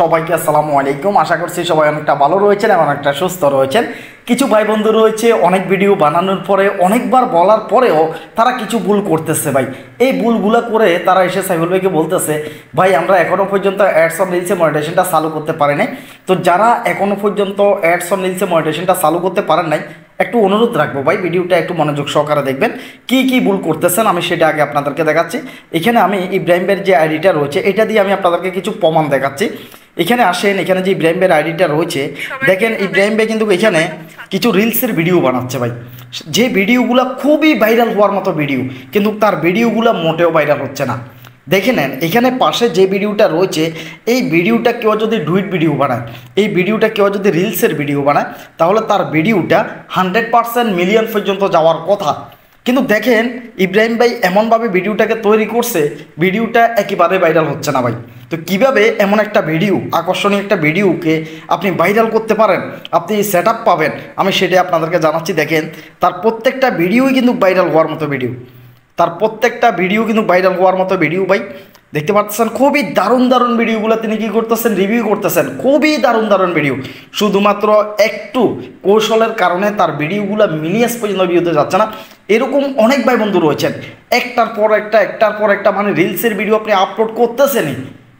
সবাইকে আসসালামু আলাইকুম। আশা করছি সবাই অনেকটা ভালো রয়েছেন এবং অনেকটা সুস্থ রয়েছেন। কিছু ভাই বন্ধু রয়েছে অনেক ভিডিও বানানোর পরে অনেকবার বলার পরেও তারা কিছু ভুল করতেছে ভাই। এই ভুলগুলো করে তারা এসে সাইফুল ভাইকে বলতেছে, ভাই আমরা এখনও পর্যন্ত অ্যাডস অন রিলসে মনিটাইজেশনটা চালু করতে পারি নাই। তো যারা এখনও পর্যন্ত অ্যাডস অন রিলসে মনিটাইজেশনটা চালু করতে পারেন নাই, একটু অনুরোধ রাখবো ভাই, ভিডিওটা একটু মনোযোগ সহকারে দেখবেন। কি কি ভুল করতেছেন আমি সেটা আগে আপনাদেরকে দেখাচ্ছি। এখানে আমি ইব্রাহিমের যে আইডিটা রয়েছে এটা দিয়ে আমি আপনাদেরকে কিছু প্রমাণ দেখাচ্ছি। এখানে আসেন, এখানে যে ইব্রাহিমের আইডিটা রয়েছে দেখেন, ইব্রাহিম ভাই কিন্তু এখানে কিছু রিলসের ভিডিও বানাচ্ছে ভাই। যে ভিডিওগুলো খুবই ভাইরাল হওয়ার মতো ভিডিও, কিন্তু তার ভিডিওগুলো মোটেও ভাইরাল হচ্ছে না। দেখে নেন এখানে পাশে যে ভিডিওটা রয়েছে, এই ভিডিওটা কেউ যদি ডুইট ভিডিও বানায়, এই ভিডিওটা কেউ যদি রিলসের ভিডিও বানায়, তাহলে তার ভিডিওটা 100% মিলিয়ন পর্যন্ত যাওয়ার কথা। কিন্তু দেখেন ইব্রাহিম ভাই এমনভাবে ভিডিওটাকে তৈরি করছে, ভিডিওটা একেবারে ভাইরাল হচ্ছে না ভাই। তো কিভাবে এমন একটা ভিডিও, আকর্ষণীয় একটা ভিডিওকে আপনি ভাইরাল করতে পারেন, আপনি সেট আপ পাবেন, আমি সেটাই আপনাদেরকে জানাচ্ছি। দেখেন তার প্রত্যেকটা ভিডিওই কিন্তু ভাইরাল হওয়ার মতো ভিডিও, তার প্রত্যেকটা ভিডিও কিন্তু ভাইরাল হওয়ার মতো ভিডিও ভাই। দেখতে পাচ্ছেন খুবই দারুণ দারুণ ভিডিওগুলো তিনি কী করতেছেন, রিভিউ করতেছেন, খুবই দারুণ দারুণ ভিডিও। শুধুমাত্র একটু কৌশলের কারণে তার ভিডিওগুলো মিলিয়ন্স পর্যন্ত ভিউতে যাচ্ছে না। এরকম অনেক ভাই বন্ধু রয়েছেন, একটার পর একটা মানে রিলসের ভিডিও আপনি আপলোড করতেছেনই,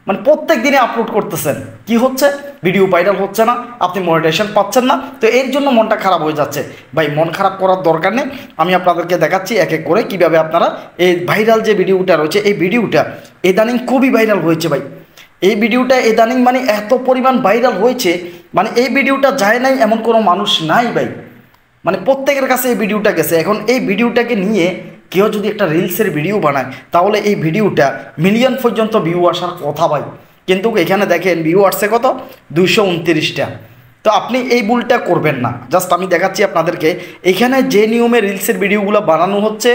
মানে প্রত্যেক দিনে আপলোড করতেছেন, কি হচ্ছে, ভিডিও ভাইরাল হচ্ছে না, আপনি মনিটাইজেশন পাচ্ছেন না। তো এর জন্য মনটা খারাপ হয়ে যাচ্ছে ভাই। মন খারাপ করার দরকার নেই, আমি আপনাদেরকে দেখাচ্ছি এক এক করে কিভাবে আপনারা এই ভাইরাল যে ভিডিওটা রয়েছে, এই ভিডিওটা ইদানিং খুবই ভাইরাল হয়েছে ভাই। এই ভিডিওটা ইদানিং মানে এত পরিমাণ ভাইরাল হয়েছে, মানে এই ভিডিওটা যায় নাই এমন কোনো মানুষ নাই ভাই। মানে প্রত্যেকের কাছে এই ভিডিওটা গেছে। এখন এই ভিডিওটাকে নিয়ে কেউ যদি একটা রিলসের ভিডিও বানায়, তাহলে এই ভিডিওটা মিলিয়ন পর্যন্ত ভিউ আসার কথা ভাই। কিন্তু এখানে দেখেন ভিউ আসছে কত, 229টা। তো আপনি এই ভুলটা করবেন না। জাস্ট আমি দেখাচ্ছি আপনাদেরকে, এখানে যে নিয়মে রিলসের ভিডিওগুলো বানানো হচ্ছে,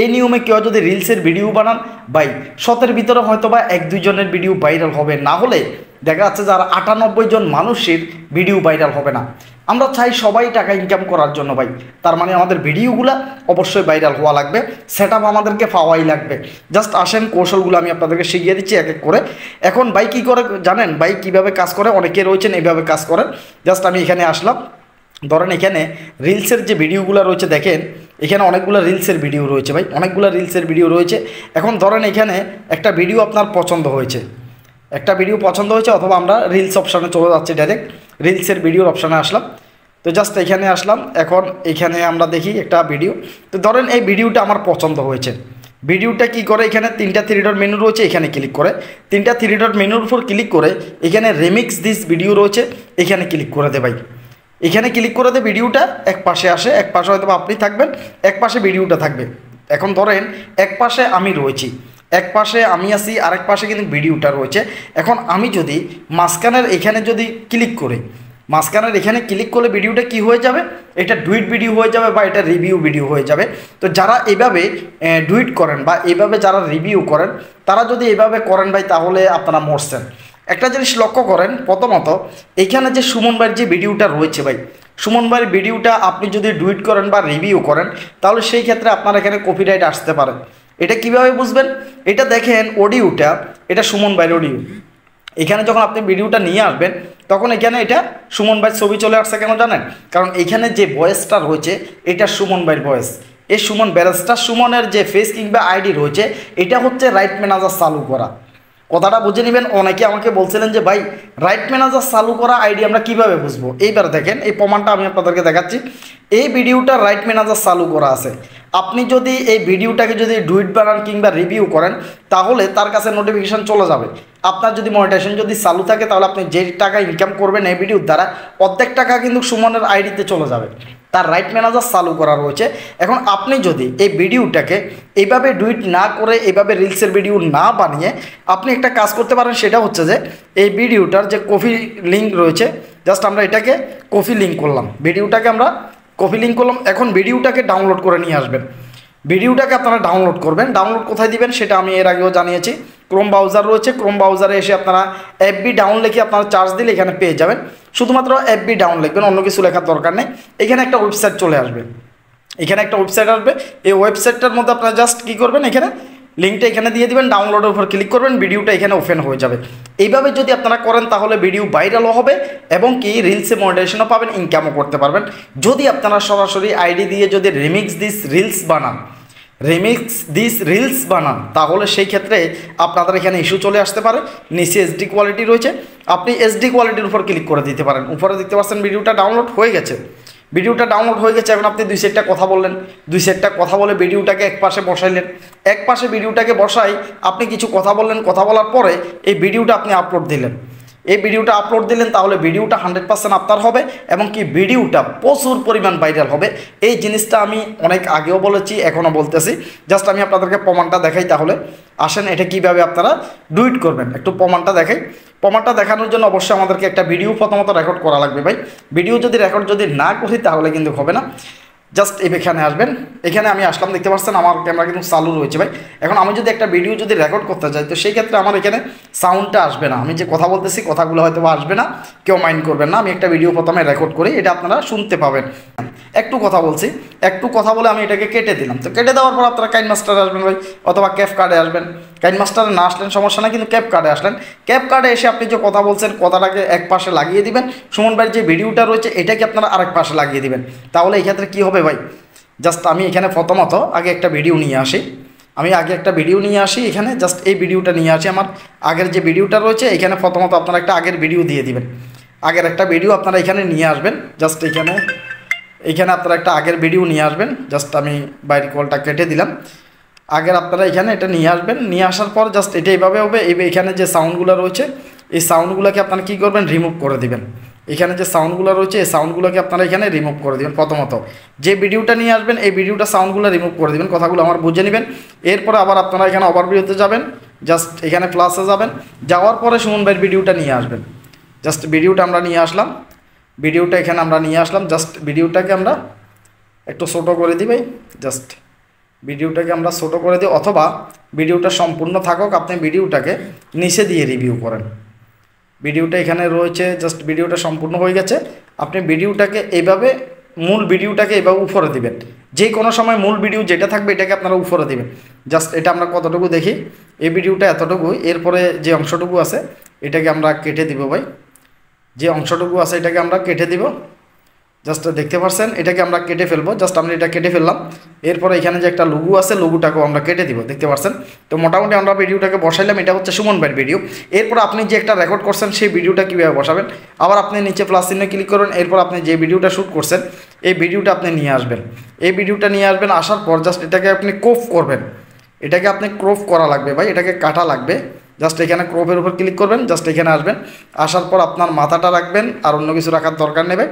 এই নিয়মে কেউ যদি রিলসের ভিডিও বানান ভাই, 100-এর ভিতরে হয়তো বা 1-2 জনের ভিডিও ভাইরাল হবে, না হলে দেখা যাচ্ছে যারা 98 জন মানুষের ভিডিও ভাইরাল হবে না। আমরা চাই সবাই টাকা ইনকাম করার জন্য ভাই, তার মানে আমাদের ভিডিওগুলো অবশ্যই ভাইরাল হওয়া লাগবে, সেট আপ আমাদেরকে পাওয়াই লাগবে। জাস্ট আসেন, কৌশলগুলো আমি আপনাদেরকে শিখিয়ে দিচ্ছি এক এক করে। এখন ভাই কী করে জানেন, ভাই কীভাবে কাজ করে, অনেকে রয়েছেন এইভাবে কাজ করেন। জাস্ট আমি এখানে আসলাম, ধরেন এখানে রিলসের যে ভিডিওগুলো রয়েছে, দেখেন এখানে অনেকগুলো রিলসের ভিডিও রয়েছে ভাই, অনেকগুলো রিলসের ভিডিও রয়েছে। এখন ধরেন এখানে একটা ভিডিও আপনার পছন্দ হয়েছে, একটা ভিডিও পছন্দ হয়েছে, অথবা আমরা রিলস অপশানে চলে যাচ্ছি, ডাইরেক্ট রিলসের ভিডিওর অপশানে আসলাম। তো জাস্ট এখানে আসলাম, এখন এখানে আমরা দেখি একটা ভিডিও। তো ধরেন এই ভিডিওটা আমার পছন্দ হয়েছে। ভিডিওটা কি করে, এখানে 3টা 3 ডট মেনু রয়েছে, এখানে ক্লিক করে 3টা 3 ডট মেনুর উপর ক্লিক করে এখানে রিমিক্স দিস ভিডিও রয়েছে, এখানে ক্লিক করে দে ভাই। এখানে ক্লিক করে দে, ভিডিওটা এক পাশে আসে, এক পাশে হয়তো আপনি থাকবেন, এক পাশে ভিডিওটা থাকবে। এখন ধরেন এক পাশে আমি রয়েছি, এক পাশে আমি আছি, আরেক পাশে কিন্তু ভিডিওটা রয়েছে। এখন আমি যদি মাঝখানের এখানে যদি ক্লিক করি, মাঝখানের এখানে ক্লিক করলে ভিডিওটা কি হয়ে যাবে, এটা ডুইট ভিডিও হয়ে যাবে বা এটা রিভিউ ভিডিও হয়ে যাবে। তো যারা এভাবে ডুইট করেন বা এভাবে যারা রিভিউ করেন, তারা যদি এভাবে করেন ভাই, তাহলে আপনারা মরছেন। একটা জিনিস লক্ষ্য করেন, প্রথমত এখানে যে সুমন ভাইয়ের যে ভিডিওটা রয়েছে ভাই, সুমন ভাইয়ের ভিডিওটা আপনি যদি ডুইট করেন বা রিভিউ করেন, তাহলে সেই ক্ষেত্রে আপনার এখানে কপিরাইট আসতে পারে। এটা কিভাবে বুঝবেন, এটা দেখেন অডিওটা, এটা সুমন ভাইয়ের অডিও। এখানে যখন আপনি ভিডিওটা নিয়ে আসবেন, তখন এখানে এটা সুমন ভাইয়ের ছবি চলে আসছে, কেন জানেন, কারণ এখানে যে ভয়েসটা রয়েছে এটা সুমন ভাইয়ের ভয়েস। এই সুমন ব্যারিস্টার সুমনের যে ফেস কিংবা আইডি রয়েছে, এটা হচ্ছে রাইট ম্যানেজার চালু করা। কথাটা বুঝে নেবেন। অনেকে আমাকে বলছিলেন যে ভাই রাইট ম্যানেজার চালু করা আইডি আমরা কিভাবে বুঝবো। এইবার দেখেন এই প্রমাণটা আমি আপনাদেরকে দেখাচ্ছি। এই ভিডিওটা রাইট ম্যানেজার চালু করা আছে। আপনি যদি এই ভিডিওটাকে যদি ডুইট বানান কিংবা রিভিউ করেন, তাহলে তার কাছে নোটিফিকেশান চলে যাবে। আপনার যদি মনিটাইজেশন যদি চালু থাকে, তাহলে আপনি যে টাকা ইনকাম করবেন এই ভিডিওর দ্বারা, অর্ধেক টাকা কিন্তু সুমনের আইডিতে চলে যাবে। তার রাইট ম্যানেজার চালু করা রয়েছে। এখন আপনি যদি এই ভিডিওটাকে এইভাবে ডুইট না করে, এইভাবে রিলসের ভিডিও না বানিয়ে আপনি একটা কাজ করতে পারেন, সেটা হচ্ছে যে এই ভিডিওটার যে কপি লিঙ্ক রয়েছে, জাস্ট আমরা এটাকে কপি লিঙ্ক করলাম, ভিডিওটাকে আমরা কপি লিঙ্ক করলাম। এখন ভিডিওটাকে ডাউনলোড করে নিয়ে আসবেন। ভিডিওটাকে আপনারা ডাউনলোড করবেন। ডাউনলোড কোথায় দিবেন সেটা আমি এর আগেও জানিয়েছি। ক্রোম ব্রাউজার রয়েছে, ক্রোম ব্রাউজারে এসে আপনারা এফবি ডাউন লিখে আপনারা চার্জ দিলে এখানে পেয়ে যাবেন। শুধুমাত্র এফবি ডাউন লিখবেন, অন্য কিছু লেখার দরকার নেই। এখানে একটা ওয়েবসাইট চলে আসবে, এখানে একটা ওয়েবসাইট আসবে। এই ওয়েবসাইটটার মধ্যে আপনারা জাস্ট কী করবেন, এখানে লিঙ্কটা এখানে দিয়ে দিবেন, ডাউনলোডের উপর ক্লিক করবেন, ভিডিওটা এখানে ওপেন হয়ে যাবে। এইভাবে যদি আপনারা করেন তাহলে ভিডিও ভাইরালও হবে এবং কি রিলসে মনিটাইজেশনও পাবেন, ইনকামও করতে পারবেন। যদি আপনারা সরাসরি আইডি দিয়ে যদি রিমিক্স দিস রিলস বানান তাহলে সেই ক্ষেত্রে আপনাদের এখানে ইস্যু চলে আসতে পারে। নিচে এসডি কোয়ালিটি রয়েছে, আপনি এসডি কোয়ালিটির উপর ক্লিক করে দিতে পারেন। উপরে দেখতে পাচ্ছেন ভিডিওটা ডাউনলোড হয়ে গেছে। এখন আপনি 2-4টা কথা বললেন, 2-4টা কথা বলে ভিডিওটাকে একপাশে বসাইলেন, একপাশে ভিডিওটাকে বসাই আপনি কিছু কথা বললেন, কথা বলার পরে এই ভিডিওটা আপনি আপলোড দিলেন। তাহলে ভিডিওটা 100% আপনার হবে এবং কি ভিডিওটা প্রচুর পরিমাণ ভাইরাল হবে। এই জিনিসটা আমি অনেক আগেও বলেছি, এখনও বলতেছি, জাস্ট আমি আপনাদেরকে প্রমাণটা দেখাই। তাহলে আসেন এটা কিভাবে আপনারা ডুইট করবেন, একটু প্রমাণটা দেখাই। প্রমাণটা দেখানোর জন্য অবশ্যই আমাদেরকে একটা ভিডিও প্রথমত রেকর্ড করা লাগবে ভাই। ভিডিও যদি রেকর্ড না করি তাহলে কিন্তু হবে না। জাস্ট এখানে আসবেন, এখানে আমি আসলাম, দেখতে পাচ্ছেন আমার ক্যামেরা কিন্তু চালু রয়েছে ভাই। এখন আমি যদি একটা ভিডিও যদি রেকর্ড করতে চাই তো সেই ক্ষেত্রে আমার এখানে সাউন্ডটা আসবে না। আমি যে কথা বলতেছি কথাগুলো হয়তো আসবে না, কেউ মাইন্ড করবেন না। আমি একটা ভিডিও প্রথমে রেকর্ড করি, এটা আপনারা শুনতে পাবেন। একটু কথা বলছি, একটু কথা বলে আমি এটাকে কেটে দিলাম। তো কেটে দেওয়ার পর আপনারা কাইনমাস্টারে আসবেন ভাই, অথবা ক্যাপকার্ডে আসবেন। কাইনমাস্টারে না আসলেন সমস্যা না, কিন্তু ক্যাপকার্ডে আসলেন। ক্যাপকার্ডে এসে আপনি যে কথা বলছেন কথাটাকে এক পাশে লাগিয়ে দিবেন। সুমন ভাইয়ের যে ভিডিওটা রয়েছে এটাকে আপনারা আরেক পাশে লাগিয়ে দিবেন। তাহলে এই ক্ষেত্রে কী হবে ভাই, জাস্ট আমি এখানে প্রথমত আগে একটা ভিডিও নিয়ে আসি। এখানে জাস্ট এই ভিডিওটা নিয়ে আসি। আমার আগের যে ভিডিওটা রয়েছে এখানে প্রথমত আপনারা একটা আগের ভিডিও দিয়ে দিবেন। আগের একটা ভিডিও আপনারা এখানে নিয়ে আসবেন। জাস্ট এখানে আপনারা একটা আগের ভিডিও নিয়ে আসবেন। জাস্ট আমি বাইরের কলটা কেটে দিলাম। আগের আপনারা এখানে এটা নিয়ে আসবেন। নিয়ে আসার পর জাস্ট এটা এইভাবে হবে। এখানে যে সাউন্ডগুলো রয়েছে এই সাউন্ডগুলোকে আপনারা কী করবেন, রিমুভ করে দিবেন। এখানে যে সাউন্ডগুলো রয়েছে এই সাউন্ডগুলোকে আপনারা এখানে রিমুভ করে দেবেন। প্রথমত যে ভিডিওটা নিয়ে আসবেন এই ভিডিওটা সাউন্ডগুলো রিমুভ করে দেবেন, কথাগুলো আমার বুঝে নেবেন। এরপরে আবার আপনারা এখানে ওভারভিউতে যাবেন, জাস্ট এখানে প্লাসে যাবেন। যাওয়ার পরে সুমন ভাইয়ের ভিডিওটা নিয়ে আসবেন। জাস্ট ভিডিওটা আমরা নিয়ে আসলাম, জাস্ট ভিডিওটাকে আমরা একটু ছোটো করে দিই ভাই। জাস্ট ভিডিওটাকে আমরা ছোটো করে দিই, অথবা ভিডিওটা সম্পূর্ণ থাকুক, আপনি ভিডিওটাকে নিচে দিয়ে রিভিউ করেন। ভিডিওটা এখানে রয়েছে, জাস্ট ভিডিওটা সম্পূর্ণ হয়ে গেছে। আপনি ভিডিওটাকে এইভাবে মূল ভিডিওটাকে এভাবে উপরে দিবেন। যে কোনো সময় মূল ভিডিও যেটা থাকবে এটাকে আপনারা উপরে দিবেন। জাস্ট এটা আমরা কতটুকু দেখি, এই ভিডিওটা এতটুকুই। এরপরে যে অংশটুকু আছে এটাকে আমরা কেটে দিব ভাই। জাস্ট দেখতে পাচ্ছেন এটাকে আমরা কেটে ফেলবো। জাস্ট আমরা এটা কেটে ফেললাম। এরপরে এখানে যে একটা লুগু আছে লুগুটাকেও আমরা কেটে দিব, দেখতে পাচ্ছেন। তো মোটামুটি আমরা ভিডিওটাকে বসাইলাম। এটা হচ্ছে সুমন ভাইয়ের ভিডিও। এরপর আপনি যে একটা রেকর্ড করছেন সেই ভিডিওটা কীভাবে বসাবেন, আবার আপনি নিচে প্লাস চিহ্নে ক্লিক করবেন। এরপর আপনি যে ভিডিওটা শ্যুট করছেন এই ভিডিওটা আপনি নিয়ে আসবেন। আসার পর জাস্ট এটাকে আপনি ক্রপ করবেন। এটাকে আপনি ক্রপ করা লাগবে ভাই, এটাকে কাটা লাগবে। জাস্ট এখানে ক্রপের উপর ক্লিক করবেন, জাস্ট এখানে আসবেন। আসার পর আপনার মাথাটা রাখবেন, আর অন্য কিছু রাখার দরকার নেই।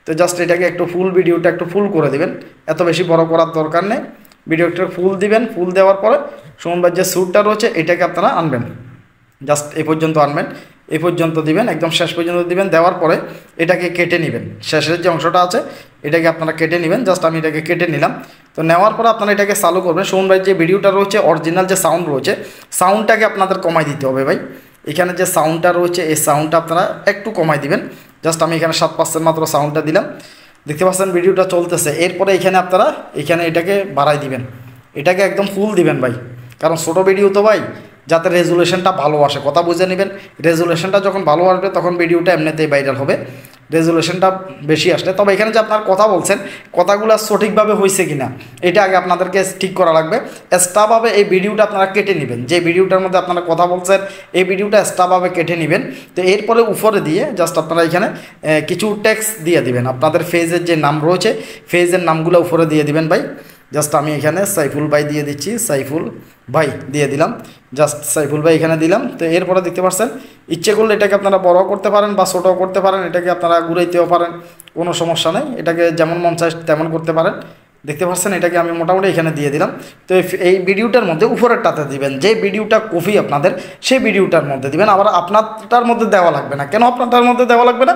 তো জাস্ট এটাকে একটু ভিডিওটা একটু ফুল করে দিবেন, এত বেশি বড় করার দরকার নেই। ভিডিওটা ফুল দিবেন। ফুল দেওয়ার পরে সুমন ভাইয়ের যে স্যুটটা রয়েছে এটাকে আপনারা আনবেন। জাস্ট এই পর্যন্ত আনবেন, এই পর্যন্ত দিবেন, একদম শেষ পর্যন্ত দিবেন। দেওয়ার পরে এটাকে কেটে নেবেন। শেষের যে অংশটা আছে এটাকে আপনারা কেটে নেবেন। জাস্ট আমি এটাকে কেটে নিলাম। তো নেওয়ার পরে আপনারা এটাকে চালু করবেন। সুমন ভাইয়ের যে ভিডিওটা রয়েছে অরিজিনাল যে সাউন্ড রয়েছে সাউন্ডটাকে আপনাদের কমাই দিতে হবে ভাই। এখানে যে সাউন্ডটা রয়েছে এই সাউন্ডটা আপনারা একটু কমাই দিবেন। জাস্ট আমি এখানে 7% মাত্র সাউন্ডটা দিলাম, দেখতে পাচ্ছেন ভিডিওটা চলতেছে। এরপরে এখানে আপনারা এটাকে বাড়াই দিবেন, এটাকে একদম ফুল দিবেন ভাই, কারণ ছোটো ভিডিও তো ভাই, যাতে রেজুলেশনটা ভালো আসে। কথা বুঝে নেবেন, রেজুলেশনটা যখন ভালো আসবে তখন ভিডিওটা এমনিতেই ভাইরাল হবে, রেজুলেশনটা বেশি আসলে। তবে এখানে যে আপনার কথা বলছেন কথাগুলো সঠিকভাবে হয়েছে কিনা এটা আগে আপনাদেরকে ঠিক করা লাগবে। এক্সট্রাভাবে এই ভিডিওটা আপনারা কেটে নেবেন, যে ভিডিওটার মধ্যে আপনারা কথা বলছেন এই ভিডিওটা এক্সট্রাভাবে কেটে নেবেন। তো এরপরে উপরে দিয়ে জাস্ট আপনারা এখানে কিছু টেক্সট দিয়ে দিবেন। আপনাদের ফেজের যে নাম রয়েছে ফেজের নামগুলো উপরে দিয়ে দিবেন ভাই। জাস্ট আমি এখানে সাইফুল ভাই দিয়ে দিচ্ছি, সাইফুল ভাই দিয়ে দিলাম। জাস্ট সাইফুল ভাই এখানে দিলাম। তো এরপরে দেখতে পাচ্ছেন ইচ্ছে করলে এটাকে আপনারা বড় করতে পারেন বা ছোটো করতে পারেন, এটাকে আপনারা ঘুরাইতেও পারেন, কোনো সমস্যা নেই। এটাকে যেমন মন চায় তেমন করতে পারেন। দেখতে পাচ্ছেন এটাকে আমি মোটামুটি এখানে দিয়ে দিলাম। তো এই ভিডিওটার মধ্যে উপরেরটাতে দিবেন, যে ভিডিওটা কপি আপনাদের সেই ভিডিওটার মধ্যে দিবেন। আবার আপনারটার মধ্যে দেওয়া লাগবে না। কেন আপনারটার মধ্যে দেওয়া লাগবে না?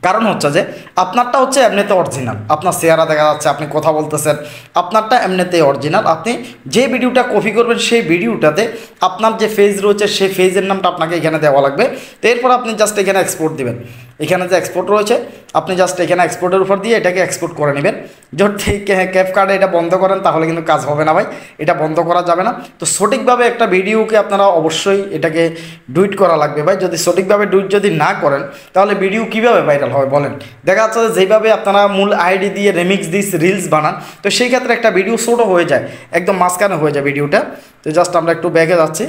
কারণ হচ্ছে যে আপনারটা হচ্ছে এমনিতে অরিজিনাল, আপনার চেহারা দেখা যাচ্ছে, আপনি কথা বলতেছেন, আপনারটা এমনিতেই অরিজিনাল। আপনি যে ভিডিওটা কপি করবেন সেই ভিডিওটাতে আপনার যে ফেজ রয়েছে সেই ফেজের নামটা আপনাকে এখানে দেওয়া লাগবে। তো এরপর আপনি জাস্ট এখানে এক্সপোর্ট দিবেন। এখানে যে এক্সপোর্ট রয়েছে আপনি জাস্ট এখানে এক্সপোর্টের উপর দিয়ে এটাকে এক্সপোর্ট করে নেবেন। যদি ক্যাপকার্টে এটা বন্ধ করেন তাহলে কিন্তু কাজ হবে না ভাই, এটা বন্ধ করা যাবে না। তো সঠিকভাবে একটা ভিডিওকে আপনারা অবশ্যই এটাকে ডুইট করা লাগবে ভাই। যদি সঠিকভাবে ডুইট যদি না করেন তাহলে ভিডিও কীভাবে ভাইরাল হবে বলেন। দেখা যাচ্ছে যেভাবে আপনারা মূল আইডি দিয়ে রেমিক্স দিয়ে রিলস বানান, তো সেই ক্ষেত্রে একটা ভিডিও ছোটো হয়ে যায়, একদম মাঝখানে হয়ে যায় ভিডিওটা। তো জাস্ট আমরা একটু ব্যাগে যাচ্ছি,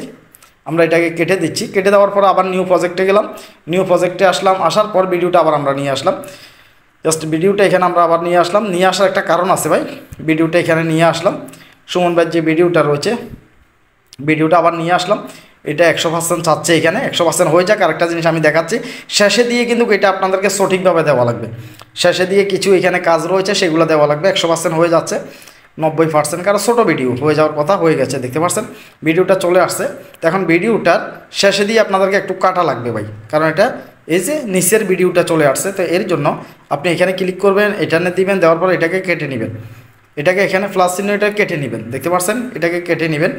আমরা এটাকে কেটে দিচ্ছি। কেটে দেওয়ার পর আবার নিউ প্রজেক্টে গেলাম, নিউ প্রজেক্টে আসলাম, আসার পর ভিডিওটা আবার আমরা নিয়ে আসলাম। জাস্ট ভিডিওটা এখানে আমরা আবার নিয়ে আসলাম। নিয়ে আসার একটা কারণ আছে ভাই, ভিডিওটা এখানে নিয়ে আসলাম। সুমন ভাইয়ের যে ভিডিওটা রয়েছে ভিডিওটা আবার নিয়ে আসলাম। এটা 100% চাচ্ছে, এখানে 100% হয়ে যাক। আরেকটা জিনিস আমি দেখাচ্ছি, শেষে দিয়ে কিন্তু এটা আপনাদেরকে সঠিকভাবে দেওয়া লাগবে। শেষে দিয়ে কিছু এখানে কাজ রয়েছে সেগুলো দেওয়া লাগবে। 100% হয়ে যাচ্ছে, 90%, কারণ ছোটো ভিডিও হয়ে যাওয়ার কথা হয়ে গেছে, দেখতে পাচ্ছেন ভিডিওটা চলে আসছে। তো এখন ভিডিওটার শেষে দিয়ে আপনাদেরকে একটু কাটা লাগবে ভাই, কারণ এটা এই যে নিচের ভিডিওটা চলে আসছে। তো এর জন্য আপনি এখানে ক্লিক করবেন, এখানে দিবেন, দেওয়ার পর এটাকে কেটে নেবেন। এটাকে এখানে প্লাস চিহ্ন এটা কেটে নেবেন, দেখতে পাচ্ছেন এটাকে কেটে নেবেন।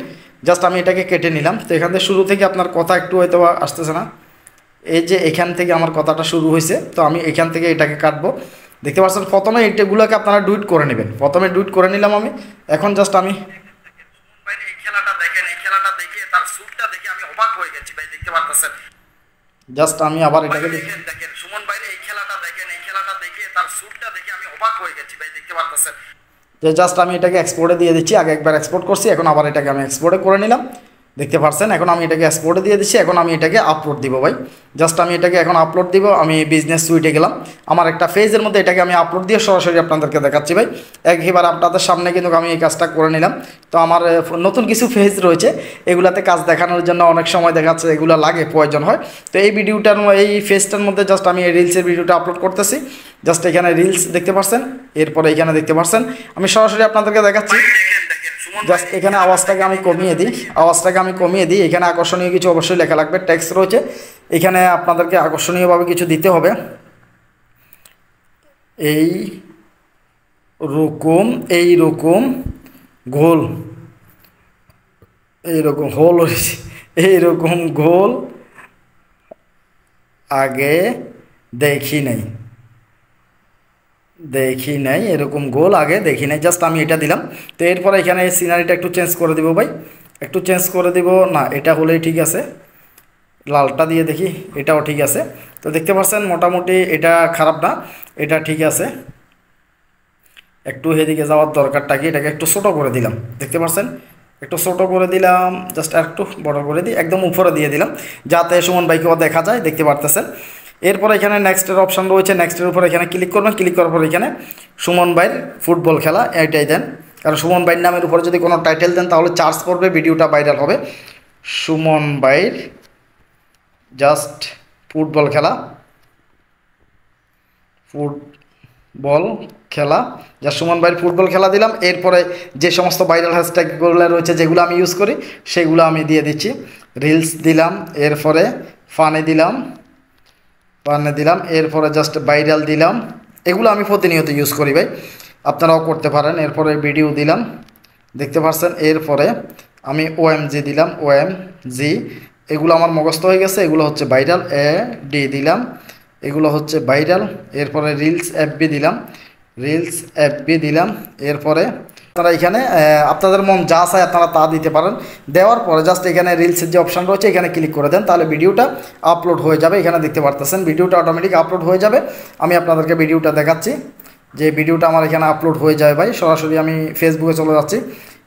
জাস্ট আমি এটাকে কেটে নিলাম। তো এখান থেকে শুরু থেকে আপনার কথা একটু হয়তো আসতেছে না, এই যে এখান থেকে আমার কথাটা শুরু হয়েছে, তো আমি এখান থেকে এটাকে কাটবো। দেখতে পাচ্ছেন প্রথমে এইটাগুলোকে আপনারা ডুইট করে নেবেন। প্রথমে ডুইট করে নিলাম আমি। এখন জাস্ট আমি এই খেলাটা দেখেন, এই খেলাটা দেখে তার স্যুটটা দেখে আমি অবাক হয়ে গেছি ভাই, দেখতে পাচ্ছেন। জাস্ট আমি আবার এটাকে দেখেন, সুমন ভাই এই খেলাটা দেখেন, এই খেলাটা দেখে তার স্যুটটা দেখে আমি অবাক হয়ে গেছি ভাই, দেখতে পাচ্ছেন। যে জাস্ট আমি এটাকে এক্সপোর্টে দিয়ে দিচ্ছি। আগে একবার এক্সপোর্ট করছি, এখন আবার এটাকে আমি এক্সপোর্টে করে নিলাম, দেখতে পাচ্ছেন। এখন আমি এটাকে এক্সপোর্টে দিয়ে দিচ্ছি। এখন আমি এটাকে আপলোড দিব ভাই। জাস্ট আমি এটাকে এখন আপলোড দিব। আমি বিজনেস সুইটে গেলাম, আমার একটা ফেজের মধ্যে এটাকে আমি আপলোড দিয়ে সরাসরি আপনাদেরকে দেখাচ্ছি ভাই। একবার আপনাদের সামনে কিন্তু আমি এই কাজটা করে নিলাম। তো আমার নতুন কিছু ফেজ রয়েছে, এগুলাতে কাজ দেখানোর জন্য অনেক সময় দেখাচ্ছে এগুলো লাগে, প্রয়োজন হয়। তো এই ভিডিওটার এই ফেজটার মধ্যে জাস্ট আমি এই রিলসের ভিডিওটা আপলোড করতেছি। জাস্ট এখানে রিলস দেখতে পাচ্ছেন, এরপরে এখানে দেখতে পাচ্ছেন আমি সরাসরি আপনাদেরকে দেখাচ্ছি। জাস্ট এখানে আওয়াজটাকে আমি কমিয়ে দিই, এখানে আকর্ষণীয় কিছু অবশ্যই লেখা লাগবে, টেক্সট রয়েছে এখানে, আপনাদেরকে আকর্ষণীয়ভাবে কিছু দিতে হবে। এইরকম গোল, এইরকম গোল আগে দেখি নাই, এরকম গোল আগে দেখি নাই। জাস্ট আমি এটা দিলাম। তো এরপরে এখানে সিনারিটা একটু চেঞ্জ করে দিব ভাই, একটু চেঞ্জ করে দিব। না, এটা হলেই ঠিক আছে, লালটা দিয়ে দেখি, এটাও ঠিক আছে। তো দেখতে পাচ্ছেন মোটামুটি এটা খারাপ না, এটা ঠিক আছে। একটু এদিকে যাওয়ার দরকারটা কি, এটাকে একটু ছোটো করে দিলাম, দেখতে পাচ্ছেন একটু ছোটো করে দিলাম। জাস্ট একটু বড় করে দিই, একদম উপরে দিয়ে দিলাম যাতে সুমন ভাইকেও দেখা যায়, দেখতে পারতেছেন। এরপর এখানে নেক্সটের অপশান রয়েছে, নেক্সটের উপর এখানে ক্লিক করবেন। ক্লিক করার পর এখানে সুমন ভাইয়ের ফুটবল খেলা এইটাই দেন, কারণ সুমন ভাইয়ের নামের উপরে যদি কোনো টাইটেল দেন তাহলে চার্জ করবে, ভিডিওটা ভাইরাল হবে। সুমন ভাইয়ের জাস্ট ফুটবল খেলা, যা সুমন ভাইয়ের ফুটবল খেলা দিলাম। এরপরে যে সমস্ত ভাইরাল হ্যাশট্যাগুলো রয়েছে যেগুলো আমি ইউজ করি সেগুলো আমি দিয়ে দিচ্ছি। রিলস দিলাম, এরপরে ফানে দিলাম, এরপরে জাস্ট ভাইরাল দিলাম। এগুলো আমি প্রতিনিয়ত ইউজ করি ভাই, আপনারাও করতে পারেন। এরপরে ভিডিও দিলাম, দেখতে পাচ্ছেন। এরপরে আমি ওএমজি দিলাম, ওএমজি, এগুলো আমার মুখস্থ হয়ে গেছে, এগুলো হচ্ছে ভাইরাল। ডি দিলাম, এগুলো হচ্ছে ভাইরাল। এরপরে রিলস এফবি দিলাম, এরপরে আপনারা এখানে আপনাদের মন যা চায় আপনারা তা দিতে পারেন। দেওয়ার পরে জাস্ট এখানে রিলসের যে অপশান রয়েছে এখানে ক্লিক করে দেন, তাহলে ভিডিওটা আপলোড হয়ে যাবে। এখানে দেখতে পারতেছেন ভিডিওটা অটোমেটিক আপলোড হয়ে যাবে। আমি আপনাদেরকে ভিডিওটা দেখাচ্ছি যে ভিডিওটা আমার এখানে আপলোড হয়ে যায় ভাই। সরাসরি আমি ফেসবুকে চলে যাচ্ছি,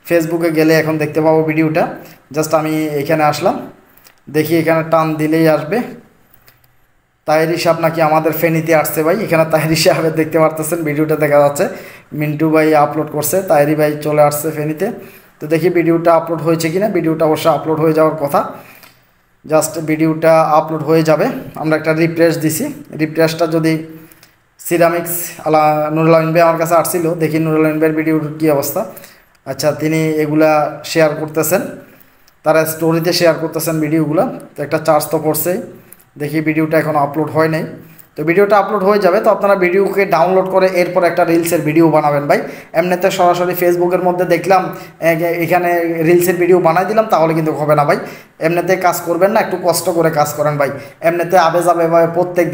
ফেসবুকে গেলে এখন দেখতে পাবো ভিডিওটা। জাস্ট আমি এখানে আসলাম, দেখি এখানে টান দিলেই আসবে। তাহির হিসাব নাকি আমাদের ফেনীতে আসছে ভাই, এখানে তাহির হিসাবে দেখতে পারতেছেন ভিডিওটা দেখা যাচ্ছে। মিন্টু ভাই আপলোড করছে, তাহিরি ভাই চলে আসছে ফেনীতে। তো দেখি ভিডিওটা আপলোড হয়েছে কিনা। ভিডিওটা অবশ্যই আপলোড হয়ে যাওয়ার কথা, জাস্ট ভিডিওটা আপলোড হয়ে যাবে। আমরা একটা রিফ্রেশ দিছি, রিফ্রেশটা যদি সিরামিক্স আলা নুরুল আমিন ভাই আমার কাছে আসছিল, দেখি নুরুল আমিন ভাইয়ের ভিডিওর কী অবস্থা। আচ্ছা, তিনি এগুলা শেয়ার করতেছেন, তারা স্টোরিতে শেয়ার করতেছেন ভিডিওগুলো। তো একটা চার্জ তো পড়ছেই, দেখি ভিডিওটা এখনও আপলোড হয় নাই। তো ভিডিওটা আপলোড হয়ে যাবে। তো আপনারা ভিডিওকে ডাউনলোড করে এরপর একটা রিলসের ভিডিও বানাবেন ভাই। এমনিতে সরাসরি ফেসবুকের মধ্যে দেখলাম এখানে রিলসের ভিডিও বানাই দিলাম তাহলে কিন্তু হবে না ভাই। এমনিতে কাজ করবেন না, একটু কষ্ট করে কাজ করেন ভাই। এমনিতে আবে যাবে ভাই, প্রত্যেক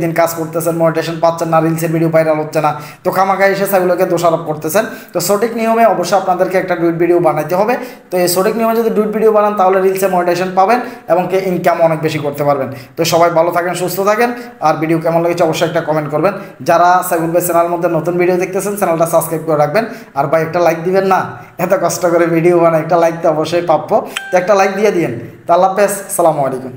দিন কাজ করতেছেন, মনিটাইজেশন পাচ্ছেন না, রিলসের ভিডিও ভাইরাল হচ্ছে না, তো খামাখা এসে সেগুলোকে দোষারোপ করতেছেন। তো সঠিক নিয়মে অবশ্যই আপনাদেরকে একটা ডুইট ভিডিও বানাইতে হবে। তো এই সঠিক নিয়মে যদি ডুইট ভিডিও বানান তাহলে রিলসে মনিটাইজেশন পাবেন এবং ইনকাম অনেক বেশি করতে পারবেন। তো সবাই ভালো থাকেন, সুস্থ থাকেন, আর ভিডিও কেমন লেগেছে অবশ্যই একটা কমেন্ট করবেন। যারা সাইফুল ভাই চ্যানেলের মধ্যে নতুন ভিডিও দেখতেছেন চ্যানেলটা সাবস্ক্রাইব করে রাখবেন। আর ভাই একটা লাইক দিবেন না, এত কষ্ট করে ভিডিও বানায়, একটা লাইক তো অবশ্যই প্রাপ্য, তো একটা লাইক দিয়ে দিন। তো আল্লাহ হাফেজ, আসসালামু আলাইকুম।